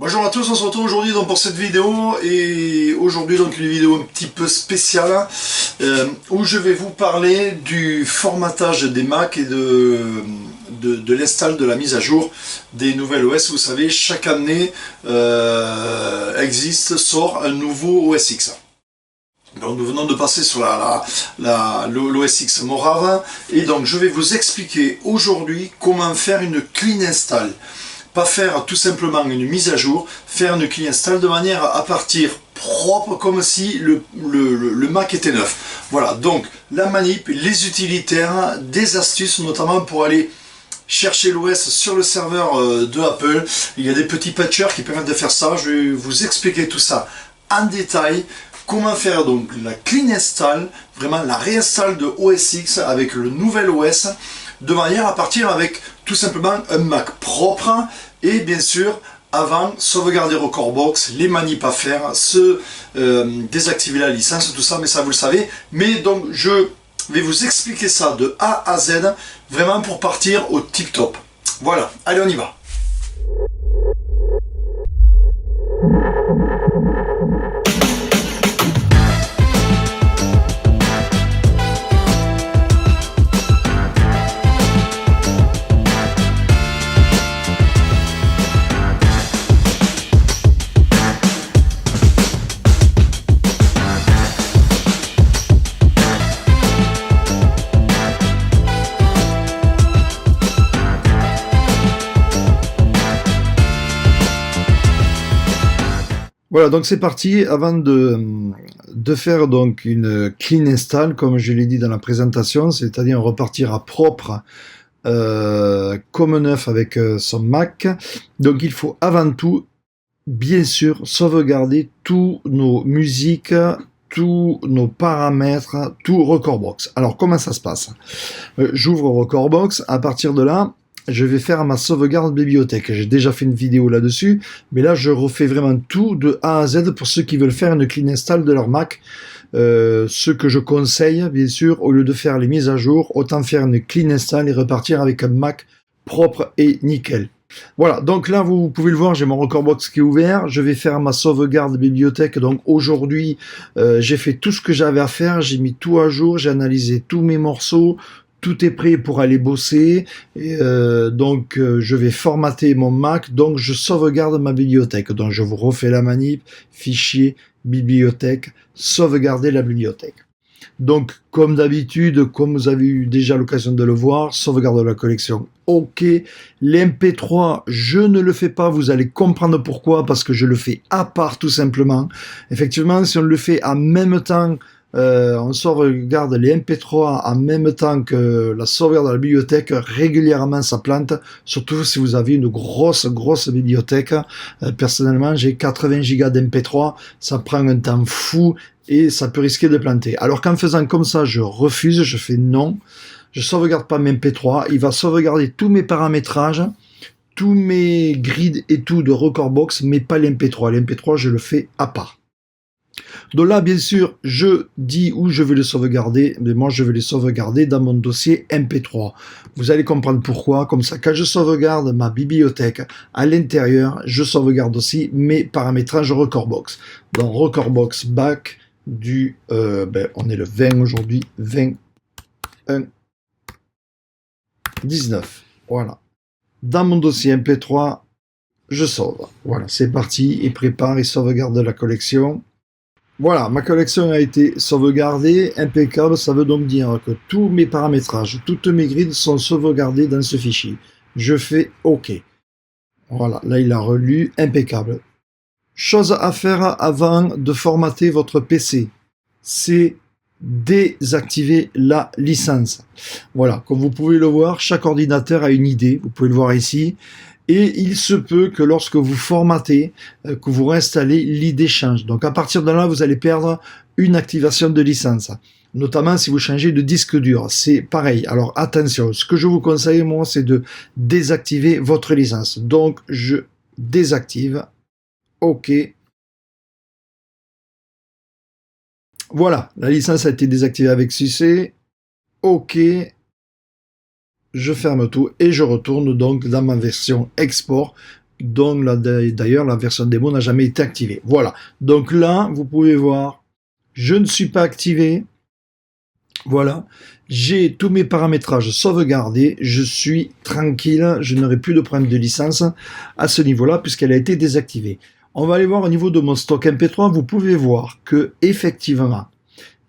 Bonjour à tous, on se retrouve aujourd'hui donc pour cette vidéo et aujourd'hui donc une vidéo un petit peu spéciale où je vais vous parler du formatage des Mac et de l'install de la mise à jour des nouvelles OS. Vous savez, chaque année sort un nouveau OS X. Donc nous venons de passer sur l'OS X Morave et donc je vais vous expliquer aujourd'hui comment faire une clean install. Pas faire tout simplement une mise à jour, faire une clean install de manière à partir propre comme si le Mac était neuf. Voilà, donc la manip, les utilitaires, des astuces notamment pour aller chercher l'OS sur le serveur de Apple. Il y a des petits patchers qui permettent de faire ça. Je vais vous expliquer tout ça en détail. Comment faire donc la clean install, vraiment la réinstall de OS X avec le nouvel OS, de manière à partir avec tout simplement un Mac propre et bien sûr avant sauvegarder Recordbox, les manips à faire, désactiver la licence, tout ça, mais ça vous le savez. Mais donc je vais vous expliquer ça de A à Z, vraiment pour partir au tip top. Voilà, allez on y va. Voilà, donc c'est parti. Avant de faire donc une clean install, comme je l'ai dit dans la présentation, c'est-à-dire repartir à propre comme neuf avec son Mac. Donc il faut avant tout, bien sûr, sauvegarder tous nos musiques, tous nos paramètres, tout Recordbox. Alors comment ça se passe? J'ouvre Recordbox, à partir de là, je vais faire ma sauvegarde bibliothèque. J'ai déjà fait une vidéo là-dessus, mais là je refais vraiment tout de A à Z pour ceux qui veulent faire une clean install de leur Mac. Ce que je conseille, bien sûr, au lieu de faire les mises à jour, autant faire une clean install et repartir avec un Mac propre et nickel. Voilà, donc là vous pouvez le voir, j'ai mon Recordbox qui est ouvert, je vais faire ma sauvegarde bibliothèque. Donc aujourd'hui j'ai fait tout ce que j'avais à faire, j'ai mis tout à jour, j'ai analysé tous mes morceaux, tout est prêt pour aller bosser, et je vais formater mon Mac, donc je sauvegarde ma bibliothèque. Donc je vous refais la manip, fichier, bibliothèque, sauvegarder la bibliothèque. Donc comme d'habitude, comme vous avez eu déjà l'occasion de le voir, sauvegarde de la collection, ok. L'MP3, je ne le fais pas, vous allez comprendre pourquoi, parce que je le fais à part tout simplement. Effectivement, si on le fait en même temps, on sauvegarde les MP3 en même temps que la sauvegarde de la bibliothèque, régulièrement ça plante, surtout si vous avez une grosse bibliothèque. Personnellement, j'ai 80 Go d'MP3, ça prend un temps fou et ça peut risquer de planter. Alors qu'en faisant comme ça, je refuse, je fais non, je sauvegarde pas mes MP3, il va sauvegarder tous mes paramétrages, tous mes grids et tout de Recordbox, mais pas l'MP3. L'MP3, je le fais à part. Donc là, bien sûr, je dis où je vais le sauvegarder, mais moi je vais les sauvegarder dans mon dossier MP3. Vous allez comprendre pourquoi. Comme ça, quand je sauvegarde ma bibliothèque à l'intérieur, je sauvegarde aussi mes paramétrages Recordbox. Donc Recordbox back du, on est le 20 aujourd'hui, 21 19. Voilà. Dans mon dossier MP3, je sauve. Voilà, c'est parti. Il prépare et sauvegarde la collection. Voilà, ma collection a été sauvegardée, impeccable. Ça veut donc dire que tous mes paramétrages, toutes mes grids sont sauvegardés dans ce fichier. Je fais OK. Voilà, là il a relu, impeccable. Chose à faire avant de formater votre PC, c'est désactiver la licence. Voilà, comme vous pouvez le voir, chaque ordinateur a une idée, vous pouvez le voir ici. Et il se peut que lorsque vous formatez, que vous réinstallez, l'idée change. Donc à partir de là, vous allez perdre une activation de licence. Notamment si vous changez de disque dur. C'est pareil. Alors attention, ce que je vous conseille, moi, c'est de désactiver votre licence. Donc je désactive. OK. Voilà, la licence a été désactivée avec succès. OK. Je ferme tout et je retourne donc dans ma version export dont d'ailleurs la version démo n'a jamais été activée. Voilà. Donc là, vous pouvez voir, je ne suis pas activé. Voilà. J'ai tous mes paramétrages sauvegardés. Je suis tranquille. Je n'aurai plus de problème de licence à ce niveau-là puisqu'elle a été désactivée. On va aller voir au niveau de mon stock MP3. Vous pouvez voir que effectivement,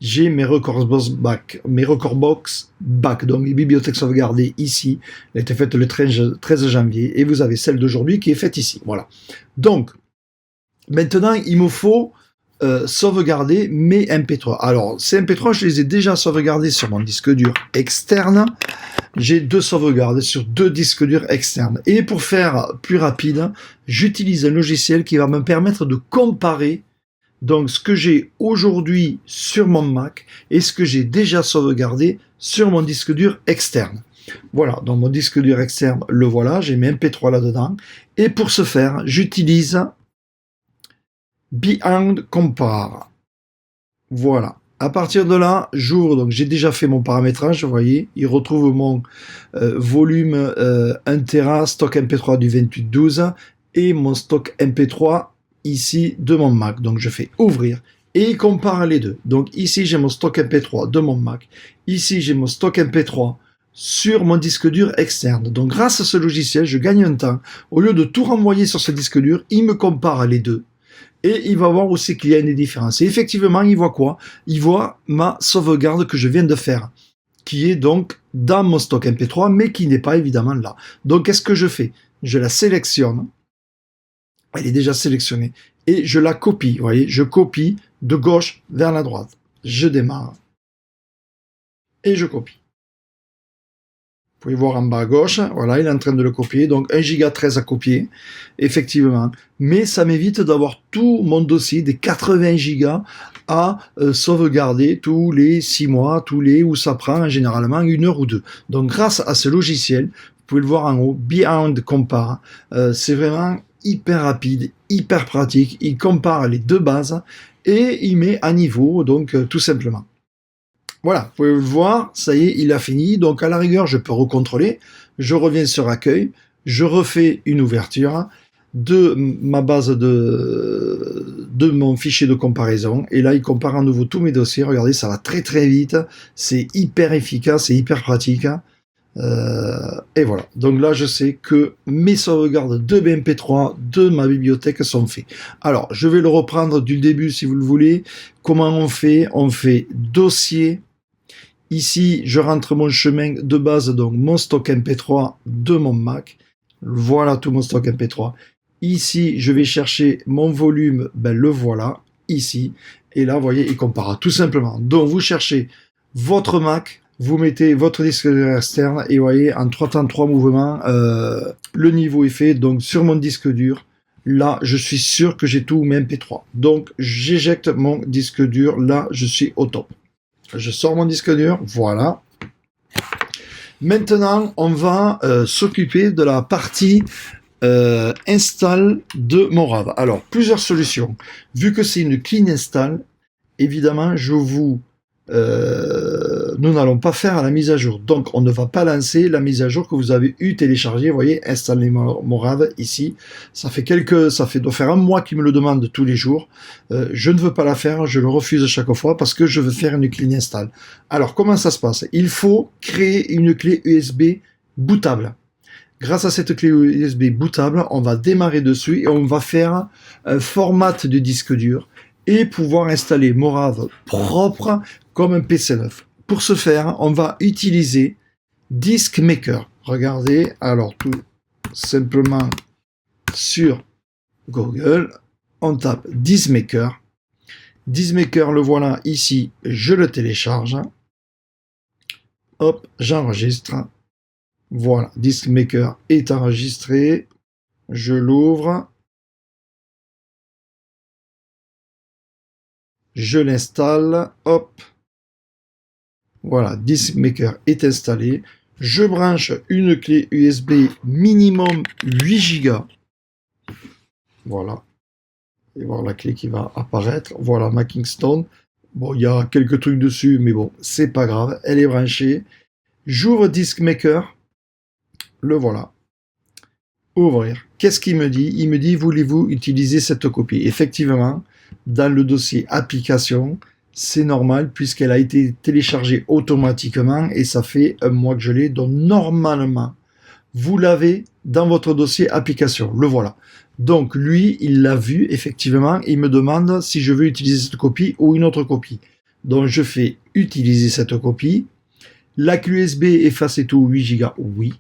j'ai mes records box back, donc les bibliothèques sauvegardées ici. Elle a été faite le 13 janvier et vous avez celle d'aujourd'hui qui est faite ici. Voilà. Donc, maintenant, il me faut sauvegarder mes MP3. Alors, ces MP3, je les ai déjà sauvegardés sur mon disque dur externe. J'ai 2 sauvegardes sur 2 disques durs externes. Et pour faire plus rapide, j'utilise un logiciel qui va me permettre de comparer donc ce que j'ai aujourd'hui sur mon Mac et ce que j'ai déjà sauvegardé sur mon disque dur externe. Voilà, donc mon disque dur externe, le voilà, j'ai mes MP3 là-dedans. Et pour ce faire, j'utilise Beyond Compare. Voilà. À partir de là, j'ouvre, donc j'ai déjà fait mon paramétrage, vous voyez, il retrouve mon volume 1 Tera, stock MP3 du 2812 et mon stock MP3 ici de mon Mac. Donc je fais ouvrir et il compare les deux. Donc ici j'ai mon stock MP3 de mon Mac, ici j'ai mon stock MP3 sur mon disque dur externe. Donc grâce à ce logiciel, je gagne un temps. Au lieu de tout renvoyer sur ce disque dur, il me compare les deux. Et il va voir aussi qu'il y a une différence. Et effectivement, il voit quoi? Il voit ma sauvegarde que je viens de faire, qui est donc dans mon stock MP3, mais qui n'est pas évidemment là. Donc qu'est-ce que je fais? Je la sélectionne. Elle est déjà sélectionnée. Et je la copie. Vous voyez, je copie de gauche vers la droite. Je démarre. Et je copie. Vous pouvez voir en bas à gauche, voilà, il est en train de le copier, donc 1 Go 13 à copier, effectivement. Mais ça m'évite d'avoir tout mon dossier des 80 Go à sauvegarder tous les 6 mois, où ça prend généralement 1 heure ou 2. Donc grâce à ce logiciel, vous pouvez le voir en haut, Beyond Compare, c'est vraiment hyper rapide, hyper pratique, il compare les deux bases et il met à niveau, donc tout simplement. Voilà, vous pouvez le voir, ça y est, il a fini. Donc à la rigueur, je peux recontrôler. Je reviens sur accueil, je refais une ouverture de ma base de mon fichier de comparaison. Et là, il compare à nouveau tous mes dossiers. Regardez, ça va très très vite. C'est hyper efficace et hyper pratique. Et voilà. Donc là, je sais que mes sauvegardes de BMP3 de ma bibliothèque sont faites. Alors, je vais le reprendre du début si vous le voulez. Comment on fait? On fait dossier. Ici, je rentre mon chemin de base, donc mon stock MP3 de mon Mac. Voilà tout mon stock MP3. Ici, je vais chercher mon volume, ben le voilà, ici. Et là, vous voyez, il compare tout simplement. Donc, vous cherchez votre Mac, vous mettez votre disque dur externe et vous voyez, en 3 temps 3 mouvements, le niveau est fait. Donc, sur mon disque dur, là, je suis sûr que j'ai tous mes MP3. Donc, j'éjecte mon disque dur. Là, je suis au top. Je sors mon disque dur, voilà. Maintenant, on va s'occuper de la partie install de Morave. Alors, plusieurs solutions. Vu que c'est une clean install, évidemment, nous n'allons pas faire la mise à jour. Donc, on ne va pas lancer la mise à jour que vous avez eu téléchargée. Vous voyez, installer Morave ici. Ça doit faire 1 mois qu'il me le demande tous les jours. Je ne veux pas la faire. Je le refuse à chaque fois parce que je veux faire une clean install. Alors, comment ça se passe? Il faut créer une clé USB bootable. Grâce à cette clé USB bootable, on va démarrer dessus et on va faire un format de disque dur et pouvoir installer Morave propre comme un PC neuf. Pour ce faire, on va utiliser Disk Maker. Regardez, alors tout simplement sur Google, on tape Disk Maker. Disk Maker, le voilà ici, je le télécharge. Hop, j'enregistre. Voilà, Disk Maker est enregistré. Je l'ouvre. Je l'installe. Hop. Voilà, Disk Maker est installé. Je branche une clé USB minimum 8 Go. Voilà. Et voir la clé qui va apparaître. Voilà, ma Kingston. Bon, il y a quelques trucs dessus, mais bon, c'est pas grave. Elle est branchée. J'ouvre Disk Maker. Le voilà. Ouvrir. Qu'est-ce qu'il me dit? Il me dit, voulez-vous utiliser cette copie? Effectivement, dans le dossier application, c'est normal puisqu'elle a été téléchargée automatiquement et ça fait un mois que je l'ai. Donc normalement, vous l'avez dans votre dossier application. Le voilà. Donc lui, il l'a vu effectivement. Il me demande si je veux utiliser cette copie ou une autre copie. Donc je fais utiliser cette copie. La clé USB efface et tout 8 Go. Oui.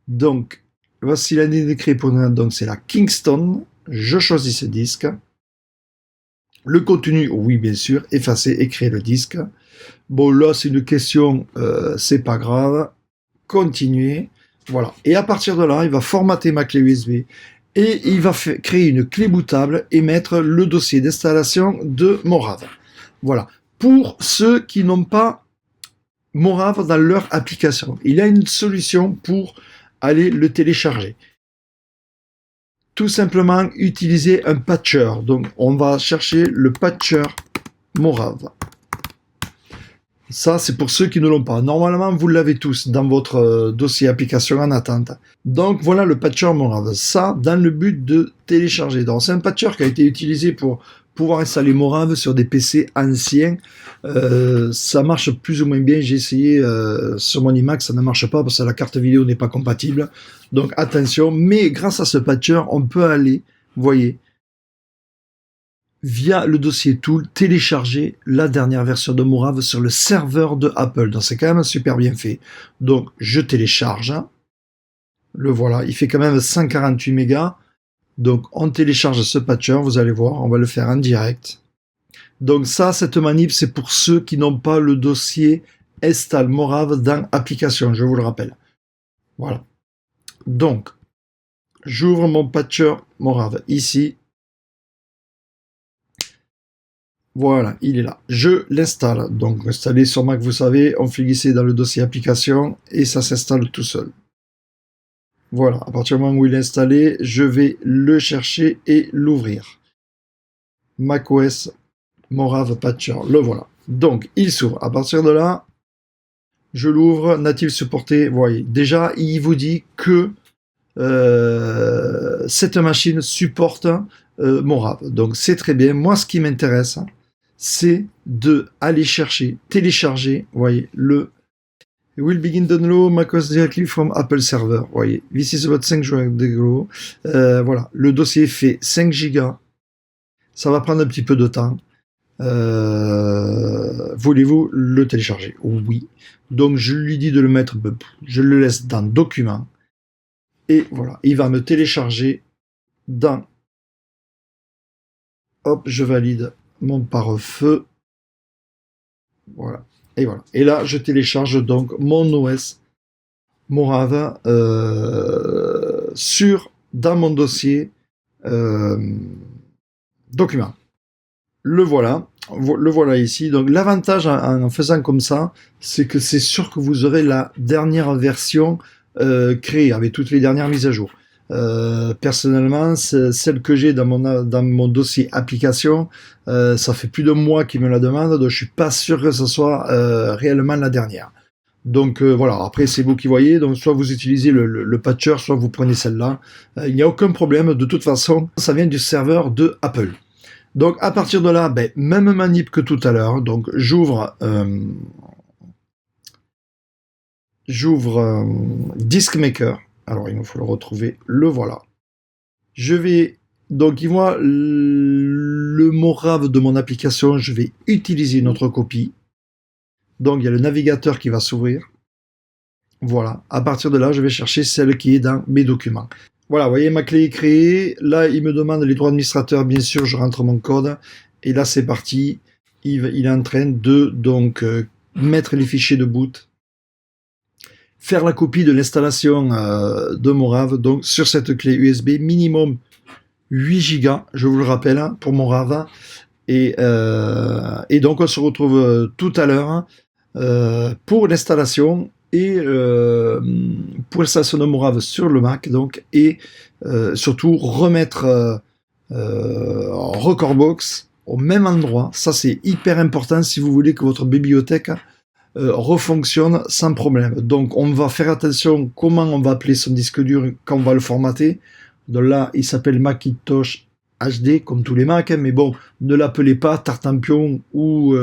Donc voici l'année de créé pour nous. Donc c'est la Kingston. Je choisis ce disque. Le contenu, oui bien sûr, effacer et créer le disque. Bon là c'est une question, c'est pas grave. Continuer. Voilà. Et à partir de là, il va formater ma clé USB et il va créer une clé bootable et mettre le dossier d'installation de Morave. Voilà. Pour ceux qui n'ont pas Morave dans leur application, il y a une solution pour aller le télécharger. Tout simplement utiliser un patcher. Donc on va chercher le patcher Morave. Ça, c'est pour ceux qui ne l'ont pas. Normalement, vous l'avez tous dans votre dossier application en attente. Donc, voilà le patcher Morave. Ça, dans le but de télécharger. Donc, c'est un patcher qui a été utilisé pour pouvoir installer Morave sur des PC anciens. Ça marche plus ou moins bien. J'ai essayé sur mon iMac, ça ne marche pas parce que la carte vidéo n'est pas compatible. Donc, attention. Mais grâce à ce patcher, on peut aller, vous voyez, via le dossier Tool, télécharger la dernière version de Morave sur le serveur de Apple. Donc c'est quand même super bien fait. Donc je télécharge. Le voilà, il fait quand même 148 mégas. Donc on télécharge ce patcher, vous allez voir, on va le faire en direct. Donc ça, cette manip, c'est pour ceux qui n'ont pas le dossier Install Morave dans application, je vous le rappelle. Voilà. Donc, j'ouvre mon patcher Morave ici. Voilà, il est là. Je l'installe. Donc, installer sur Mac, vous savez, on fait glisser dans le dossier application et ça s'installe tout seul. Voilà, à partir du moment où il est installé, je vais le chercher et l'ouvrir. macOS Morave Patcher, le voilà. Donc, il s'ouvre. À partir de là, je l'ouvre, native supporté. Vous voyez, déjà, il vous dit que cette machine supporte Morave. Donc, c'est très bien. Moi, ce qui m'intéresse, c'est de aller chercher, télécharger, vous voyez, le will begin download macOS directly from Apple Server. Vous voyez, this is about 5 Go. Voilà, le dossier fait 5 Go. Ça va prendre un petit peu de temps. Voulez-vous le télécharger? Oui. Donc je lui dis de le mettre, je le laisse dans Documents. Et voilà, il va me télécharger dans. Hop, je valide mon pare-feu. Voilà. Et voilà. Et là, je télécharge donc mon OS Morave dans mon dossier document. Le voilà ici. Donc l'avantage en faisant comme ça, c'est que c'est sûr que vous aurez la dernière version créée avec toutes les dernières mises à jour. Personnellement, celle que j'ai dans mon dossier application, ça fait plus de mois qu'ils me la demandent, donc je suis pas sûr que ce soit réellement la dernière. Donc voilà, après c'est vous qui voyez, donc soit vous utilisez le patcher, soit vous prenez celle-là. Il n'y a aucun problème, de toute façon, ça vient du serveur de Apple. Donc à partir de là, même manip que tout à l'heure, donc j'ouvre Disk Maker. Alors, il me faut le retrouver. Le voilà. Je vais... Donc, il voit le Morave de mon application. Je vais utiliser une autre copie. Donc, il y a le navigateur qui va s'ouvrir. Voilà. À partir de là, je vais chercher celle qui est dans mes documents. Voilà, vous voyez, ma clé est créée. Là, il me demande les droits administrateurs. Bien sûr, je rentre mon code. Et là, c'est parti. Il est en train de donc mettre les fichiers de boot. Faire la copie de l'installation de Morave, donc sur cette clé USB, minimum 8 Go, je vous le rappelle, pour Morave. Et donc on se retrouve tout à l'heure pour l'installation et pour l'installation de Morave sur le Mac, donc, et surtout remettre Recordbox au même endroit. Ça c'est hyper important si vous voulez que votre bibliothèque refonctionne sans problème. Donc on va faire attention comment on va appeler son disque dur quand on va le formater. Donc là, il s'appelle Macintosh HD, comme tous les Mac, hein, mais bon, ne l'appelez pas Tartampion ou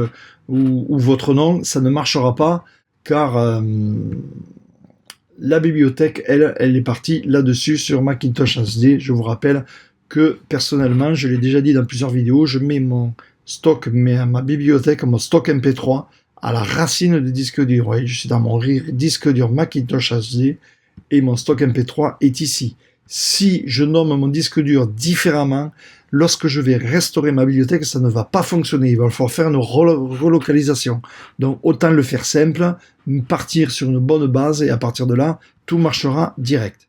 votre nom, ça ne marchera pas, car la bibliothèque, elle est partie là-dessus sur Macintosh HD. Je vous rappelle que personnellement, je l'ai déjà dit dans plusieurs vidéos, je mets ma bibliothèque, mon stock MP3 à la racine du disque dur. Ouais, je suis dans mon disque dur Macintosh HD et mon stock MP3 est ici. Si je nomme mon disque dur différemment, lorsque je vais restaurer ma bibliothèque, ça ne va pas fonctionner. Il va falloir faire une relocalisation. Donc autant le faire simple, partir sur une bonne base et à partir de là, tout marchera direct.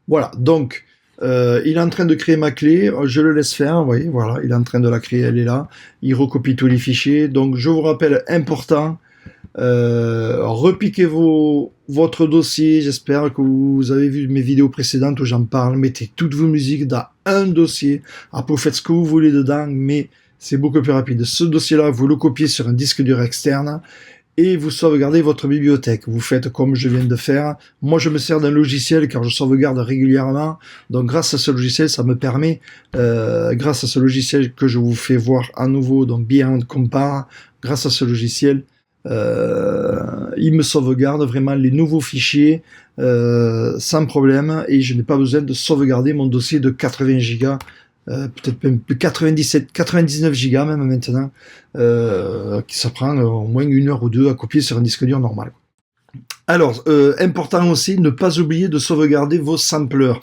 Voilà, donc il est en train de créer ma clé, je le laisse faire, vous voyez, voilà, il est en train de la créer, elle est là. Il recopie tous les fichiers. Donc je vous rappelle, important, repiquez votre dossier, j'espère que vous avez vu mes vidéos précédentes où j'en parle, mettez toutes vos musiques dans un dossier, après vous faites ce que vous voulez dedans, mais c'est beaucoup plus rapide. Ce dossier-là, vous le copiez sur un disque dur externe, et vous sauvegardez votre bibliothèque. Vous faites comme je viens de faire. Moi, je me sers d'un logiciel car je sauvegarde régulièrement. Donc, grâce à ce logiciel, ça me permet, grâce à ce logiciel que je vous fais voir à nouveau, donc Beyond Compare, grâce à ce logiciel, il me sauvegarde vraiment les nouveaux fichiers sans problème et je n'ai pas besoin de sauvegarder mon dossier de 80 Go. Peut-être même 99 gigas même maintenant, qui ça prend au moins 1 heure ou 2 à copier sur un disque dur normal. Alors, important aussi, ne pas oublier de sauvegarder vos sampleurs.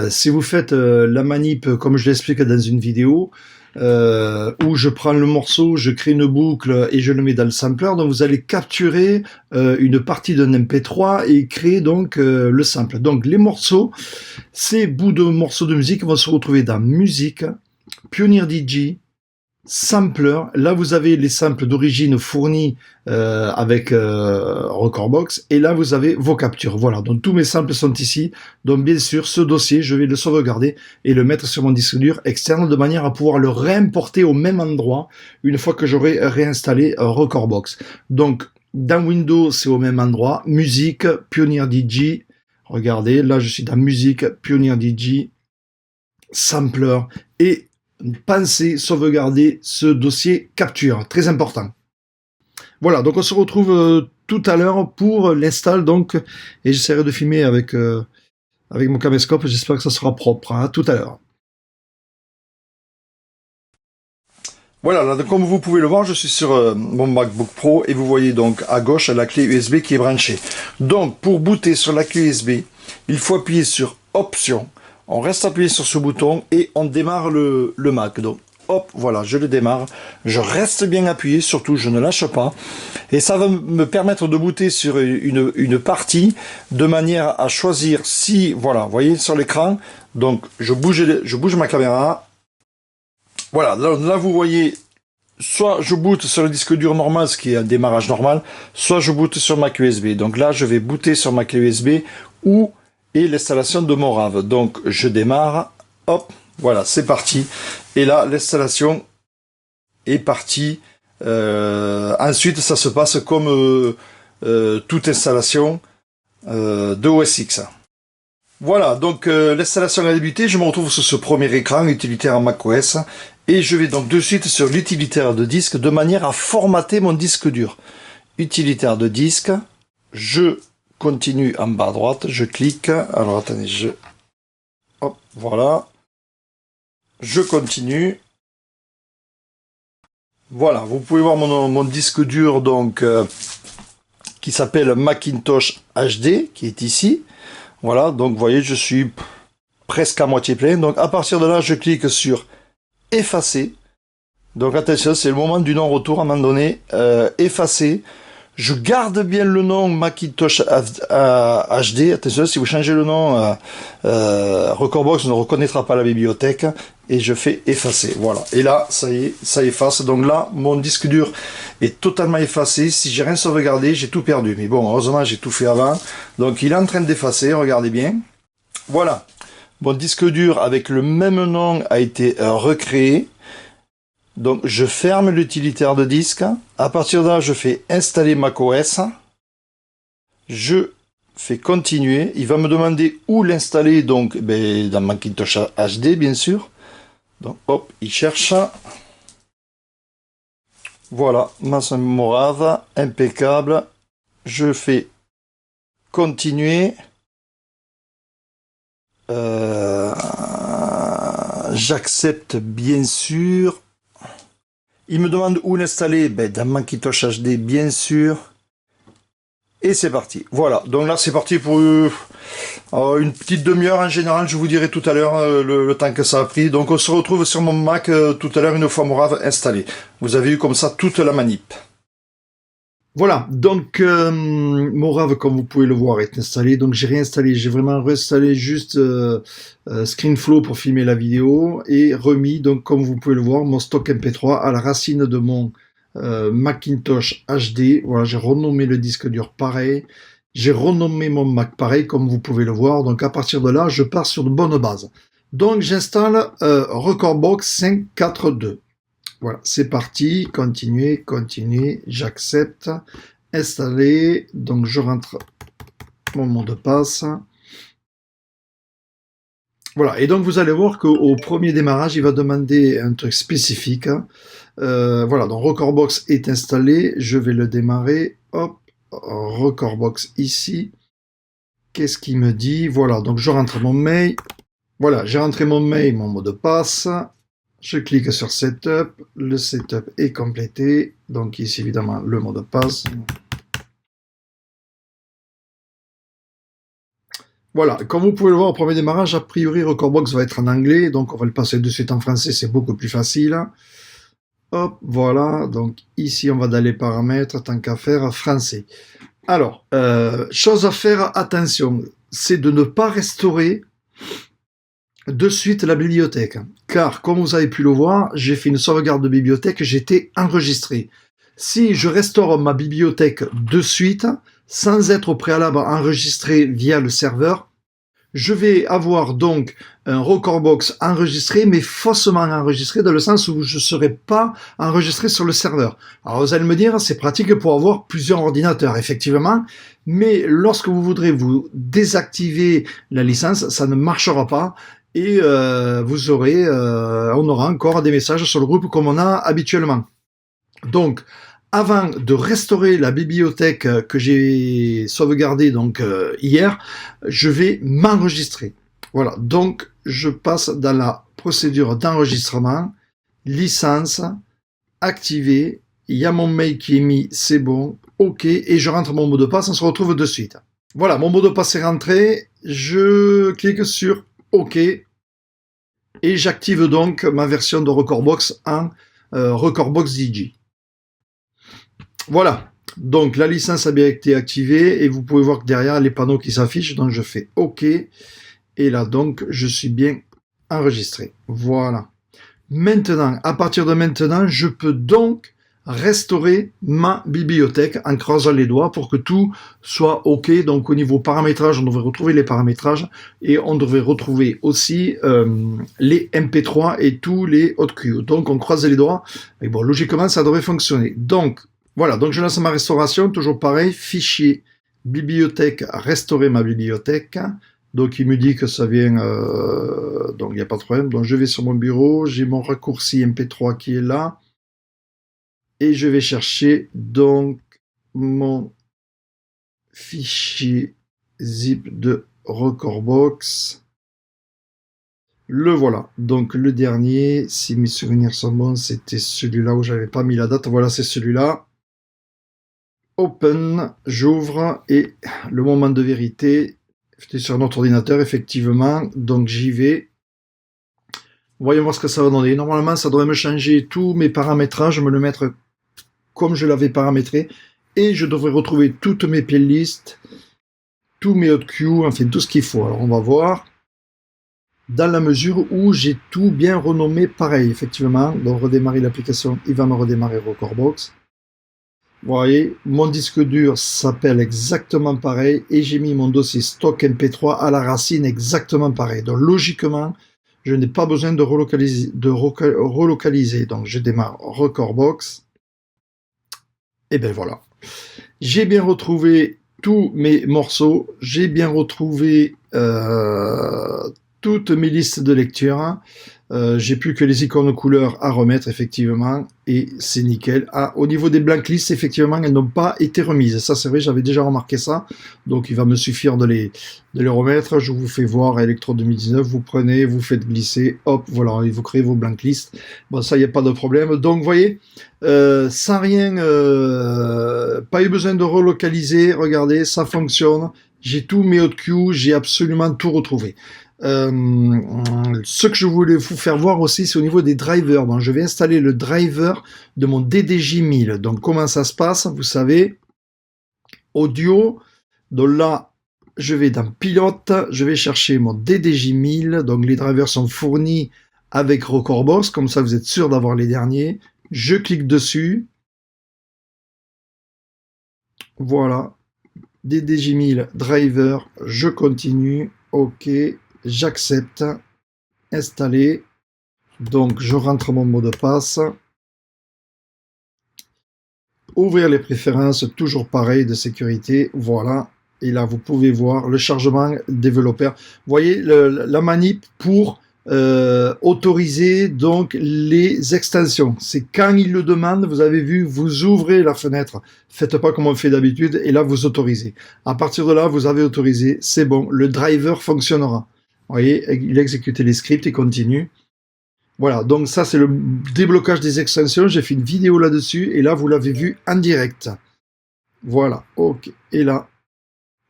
Si vous faites la manip comme je l'explique dans une vidéo, où je prends le morceau, je crée une boucle et je le mets dans le sampler, donc vous allez capturer une partie d'un MP3 et créer donc le sample. Donc les morceaux, ces bouts de morceaux de musique vont se retrouver dans musique, Pioneer DJ, sampler. Là vous avez les samples d'origine fournis avec Recordbox et là vous avez vos captures. Voilà, donc tous mes samples sont ici. Donc bien sûr ce dossier je vais le sauvegarder et le mettre sur mon disque dur externe de manière à pouvoir le réimporter au même endroit une fois que j'aurai réinstallé Recordbox. Donc dans Windows c'est au même endroit, musique, Pioneer DJ. Regardez, là je suis dans musique, Pioneer DJ, sampler et pensez sauvegarder ce dossier capture, très important. Voilà, donc on se retrouve tout à l'heure pour l'install donc, et j'essaierai de filmer avec mon caméscope, j'espère que ça sera propre, hein, tout à l'heure. Voilà, là, comme vous pouvez le voir, je suis sur mon MacBook Pro et vous voyez donc à gauche la clé USB qui est branchée. Donc pour booter sur la clé USB, il faut appuyer sur Options. On reste appuyé sur ce bouton et on démarre le Mac. Donc, hop, voilà, je le démarre. Je reste bien appuyé, surtout je ne lâche pas. Et ça va me permettre de booter sur une partie de manière à choisir si, voilà, vous voyez sur l'écran. Donc, je bouge ma caméra. Voilà, là vous voyez, soit je boot sur le disque dur normal, ce qui est un démarrage normal, soit je boot sur ma clé USB. Donc là, je vais booter sur ma clé USB ou et l'installation de mon RAV. Donc je démarre, hop, voilà, c'est parti. Et là, l'installation est partie. Ensuite, ça se passe comme toute installation de OS X. Voilà, donc l'installation a débuté. Je me retrouve sur ce premier écran utilitaire macOS et je vais donc de suite sur l'utilitaire de disque de manière à formater mon disque dur. Utilitaire de disque, je continue en bas à droite, je clique, alors attendez, hop, voilà, je continue, voilà, vous pouvez voir mon disque dur donc qui s'appelle Macintosh HD, qui est ici, voilà, donc vous voyez, je suis presque à moitié plein, donc à partir de là, je clique sur effacer, donc attention, c'est le moment du non-retour à un moment donné, effacer. Je garde bien le nom Macintosh HD. Attention, si vous changez le nom, Recordbox ne reconnaîtra pas la bibliothèque. Et je fais effacer. Voilà. Et là, ça y est, ça efface. Donc là, mon disque dur est totalement effacé. Si j'ai rien sauvegardé, j'ai tout perdu. Mais bon, heureusement, j'ai tout fait avant. Donc il est en train d'effacer. Regardez bien. Voilà. Mon disque dur avec le même nom a été recréé. Donc je ferme l'utilitaire de disque. À partir de là, je fais installer macOS. Je fais continuer. Il va me demander où l'installer, donc dans Macintosh HD bien sûr. Donc hop, il cherche. Voilà, masse mémorave, impeccable. Je fais continuer. J'accepte bien sûr. Il me demande où l'installer. Dans Macintosh HD bien sûr. Et c'est parti. Voilà, donc là c'est parti pour une petite demi-heure en général, je vous dirai tout à l'heure le temps que ça a pris. Donc on se retrouve sur mon Mac tout à l'heure une fois Morave installé. Vous avez eu comme ça toute la manip. Voilà, donc Morave, comme vous pouvez le voir, est installé. Donc j'ai réinstallé, j'ai vraiment réinstallé juste ScreenFlow pour filmer la vidéo et remis, donc comme vous pouvez le voir, mon stock MP3 à la racine de mon Macintosh HD. Voilà, j'ai renommé le disque dur pareil. J'ai renommé mon Mac pareil, comme vous pouvez le voir. Donc à partir de là, je pars sur de bonnes bases. Donc j'installe Recordbox 542. Voilà, c'est parti, continuer, j'accepte, installer, donc je rentre mon mot de passe. Voilà, et donc vous allez voir qu'au premier démarrage, il va demander un truc spécifique. Voilà, donc Recordbox est installé, je vais le démarrer, hop, Recordbox ici. Qu'est-ce qu'il me dit? Voilà, donc je rentre mon mail. Voilà, j'ai rentré mon mail, mon mot de passe. Je clique sur Setup, le Setup est complété, donc ici évidemment le mot de passe. Voilà, comme vous pouvez le voir au premier démarrage, a priori Recordbox va être en anglais, donc on va le passer de suite en français, c'est beaucoup plus facile. Hop, voilà, donc ici on va dans les paramètres, tant qu'à faire, français. Alors, chose à faire, attention, c'est de ne pas restaurer de suite la bibliothèque, car comme vous avez pu le voir, j'ai fait une sauvegarde de bibliothèque, j'étais enregistré. Si je restaure ma bibliothèque de suite, sans être au préalable enregistré via le serveur, je vais avoir donc un Recordbox enregistré, mais faussement enregistré, dans le sens où je ne serai pas enregistré sur le serveur. Alors vous allez me dire, c'est pratique pour avoir plusieurs ordinateurs, effectivement, mais lorsque vous voudrez vous désactiver la licence, ça ne marchera pas. Et vous aurez, on aura encore des messages sur le groupe comme on a habituellement. Donc, avant de restaurer la bibliothèque que j'ai sauvegardée donc hier, je vais m'enregistrer. Voilà, donc je passe dans la procédure d'enregistrement, licence, activer, il y a mon mail qui est mis, c'est bon, ok, et je rentre mon mot de passe, on se retrouve de suite. Voilà, mon mot de passe est rentré, je clique sur OK, et j'active donc ma version de Recordbox en Recordbox DJ. Voilà, donc la licence a bien été activée et vous pouvez voir que derrière les panneaux qui s'affichent, donc je fais OK, et là donc je suis bien enregistré. Voilà. Maintenant, à partir de maintenant, je peux donc restaurer ma bibliothèque en croisant les doigts pour que tout soit OK. Donc au niveau paramétrage, on devrait retrouver les paramétrages et on devrait retrouver aussi les MP3 et tous les HotQ. Donc on croise les doigts et bon, logiquement ça devrait fonctionner. Donc voilà, donc je lance ma restauration, toujours pareil, fichier, bibliothèque, restaurer ma bibliothèque. Donc il me dit que ça vient, donc il n'y a pas de problème. Donc je vais sur mon bureau, j'ai mon raccourci MP3 qui est là, et je vais chercher donc mon fichier zip de Recordbox. Le voilà. Donc le dernier, si mes souvenirs sont bons, c'était celui-là où j'avais pas mis la date. Voilà, c'est celui-là. Open, j'ouvre et le moment de vérité. J'étais sur notre ordinateur, effectivement, donc j'y vais. Voyons voir ce que ça va donner. Normalement, ça devrait me changer tous mes paramétrages, me le mettre comme je l'avais paramétré, et je devrais retrouver toutes mes playlists, tous mes HotQ, enfin tout ce qu'il faut. Alors on va voir, dans la mesure où j'ai tout bien renommé pareil, effectivement. Donc redémarrer l'application, il va me redémarrer Recordbox. Vous voyez, mon disque dur s'appelle exactement pareil et j'ai mis mon dossier stock MP3 à la racine exactement pareil. Donc logiquement, Je n'ai pas besoin de relocaliser. Donc je démarre Recordbox. Et ben voilà. J'ai bien retrouvé tous mes morceaux. J'ai bien retrouvé toutes mes listes de lecture. J'ai plus que les icônes couleurs à remettre, effectivement, et c'est nickel. Ah, au niveau des blank lists, effectivement, elles n'ont pas été remises. Ça, c'est vrai, j'avais déjà remarqué ça. Donc, il va me suffire de les remettre. Je vous fais voir Electro 2019. Vous prenez, vous faites glisser, hop, voilà, et vous créez vos blank lists. Bon, ça, il n'y a pas de problème. Donc, vous voyez, sans rien, pas eu besoin de relocaliser. Regardez, ça fonctionne. J'ai tous mes hot queues, j'ai absolument tout retrouvé. Ce que je voulais vous faire voir aussi, c'est au niveau des drivers. Donc, je vais installer le driver de mon DDJ 1000. Donc, comment ça se passe? Vous savez, audio. Donc là, je vais dans Pilote, je vais chercher mon DDJ 1000. Donc, les drivers sont fournis avec Recordbox. Comme ça, vous êtes sûr d'avoir les derniers. Je clique dessus. Voilà. DDJ 1000 driver. Je continue. OK. J'accepte, installer, donc je rentre mon mot de passe, ouvrir les préférences, toujours pareil de sécurité, voilà, et là vous pouvez voir le chargement développeur. Vous voyez la manip pour autoriser donc les extensions. C'est quand il le demande, vous avez vu, vous ouvrez la fenêtre, faites pas comme on fait d'habitude, et là vous autorisez. À partir de là, vous avez autorisé, c'est bon, le driver fonctionnera. Vous voyez, il a exécuté les scripts et continue. Voilà, donc ça c'est le déblocage des extensions. J'ai fait une vidéo là-dessus et là vous l'avez vu en direct. Voilà, ok. Et là,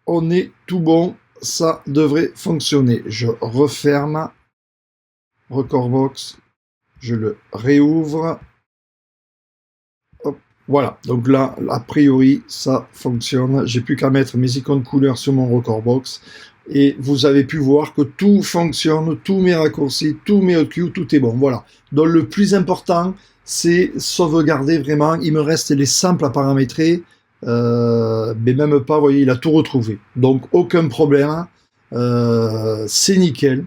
on est tout bon. Ça devrait fonctionner. Je referme Recordbox. Je le réouvre. Hop, voilà, donc là, a priori, ça fonctionne. J'ai plus qu'à mettre mes icônes couleurs sur mon Recordbox. Et vous avez pu voir que tout fonctionne, tous mes raccourcis, tous mes hot queues, tout est bon. Voilà. Donc le plus important, c'est sauvegarder vraiment. Il me reste les samples à paramétrer, mais même pas, vous voyez, il a tout retrouvé. Donc aucun problème. C'est nickel.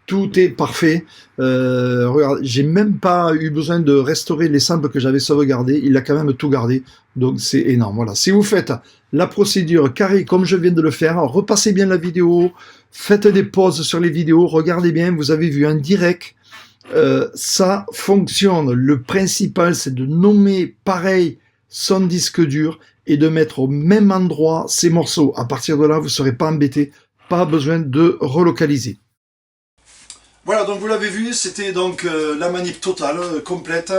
Tout est parfait. Regarde, j'ai même pas eu besoin de restaurer les samples que j'avais sauvegardés. Il a quand même tout gardé. Donc c'est énorme. Voilà. Si vous faites la procédure carrée comme je viens de le faire, repassez bien la vidéo, faites des pauses sur les vidéos, regardez bien. Vous avez vu un direct. Ça fonctionne. Le principal, c'est de nommer pareil son disque dur et de mettre au même endroit ces morceaux. À partir de là, vous ne serez pas embêté. Pas besoin de relocaliser. Voilà, donc vous l'avez vu, c'était donc la manip totale, complète,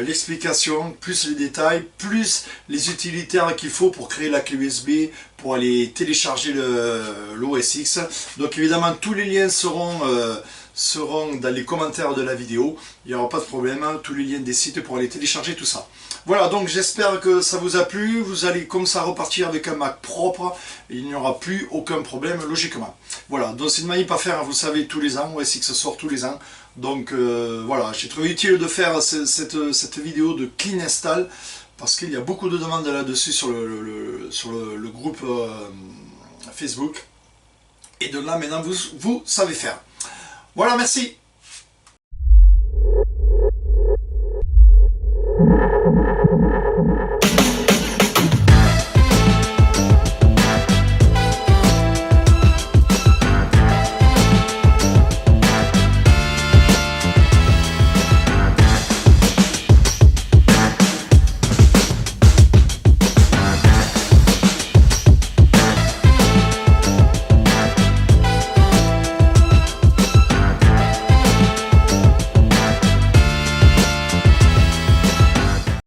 l'explication, plus les détails, plus les utilitaires qu'il faut pour créer la clé USB, pour aller télécharger l'OS X. Donc évidemment, tous les liens seront dans les commentaires de la vidéo, il n'y aura pas de problème, hein, tous les liens des sites pour aller télécharger tout ça. Voilà, donc j'espère que ça vous a plu, vous allez comme ça repartir avec un Mac propre, et il n'y aura plus aucun problème logiquement. Voilà, donc c'est une manip à faire, vous savez, tous les ans, OS X sort tous les ans, donc voilà, j'ai trouvé utile de faire cette vidéo de clean install, parce qu'il y a beaucoup de demandes là-dessus sur le groupe Facebook, et de là maintenant vous savez faire. Voilà, merci.